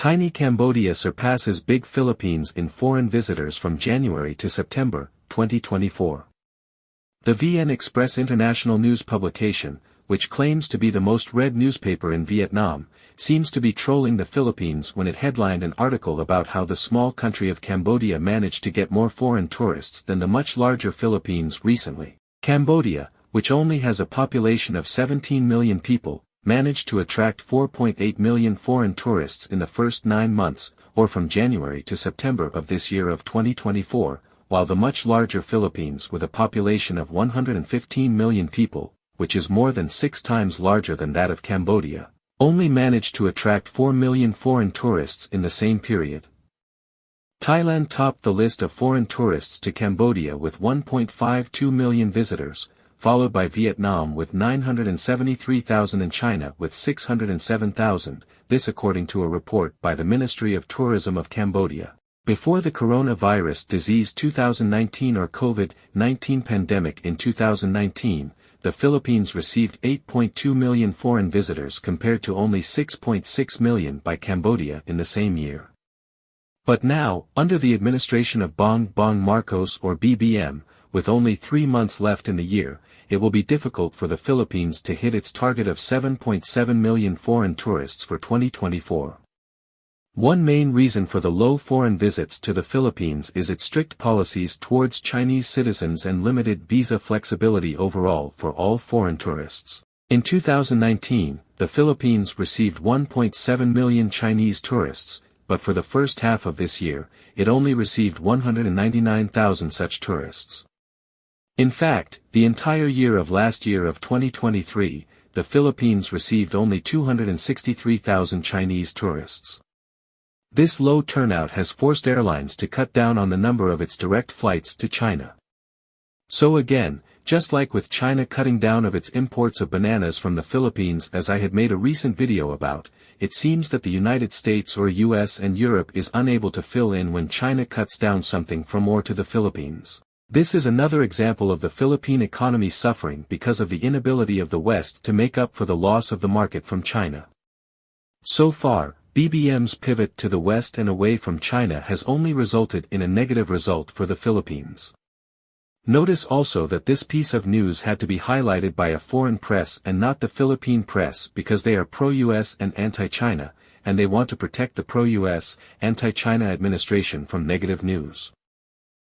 Tiny Cambodia surpasses big Philippines in foreign visitors from January to September, 2024. The VN Express International news publication, which claims to be the most read newspaper in Vietnam, seems to be trolling the Philippines when it headlined an article about how the small country of Cambodia managed to get more foreign tourists than the much larger Philippines recently. Cambodia, which only has a population of 17 million people, managed to attract 4.8 million foreign tourists in the first 9 months, or from January to September of this year of 2024, while the much larger Philippines with a population of 115 million people, which is more than 6 times larger than that of Cambodia, only managed to attract 4 million foreign tourists in the same period. Thailand topped the list of foreign tourists to Cambodia with 1.52 million visitors, followed by Vietnam with 973,000 and China with 607,000, this according to a report by the Ministry of Tourism of Cambodia. Before the coronavirus disease 2019 or COVID-19 pandemic in 2019, the Philippines received 8.2 million foreign visitors compared to only 6.6 million by Cambodia in the same year. But now, under the administration of Bongbongmarcos or BBM, with only 3 months left in the year, it will be difficult for the Philippines to hit its target of 7.7 million foreign tourists for 2024. One main reason for the low foreign visits to the Philippines is its strict policies towards Chinese citizens and limited visa flexibility overall for all foreign tourists. In 2019, the Philippines received 1.7 million Chinese tourists, but for the first half of this year, it only received 199,000 such tourists. In fact, the entire year of last year of 2023, the Philippines received only 263,000 Chinese tourists. This low turnout has forced airlines to cut down on the number of its direct flights to China. So again, just like with China cutting down of its imports of bananas from the Philippines as I had made a recent video about, it seems that the United States or US and Europe is unable to fill in when China cuts down something from or to the Philippines. This is another example of the Philippine economy suffering because of the inability of the West to make up for the loss of the market from China. So far, BBM's pivot to the West and away from China has only resulted in a negative result for the Philippines. Notice also that this piece of news had to be highlighted by a foreign press and not the Philippine press because they are pro-US and anti-China, and they want to protect the pro-US, anti-China administration from negative news.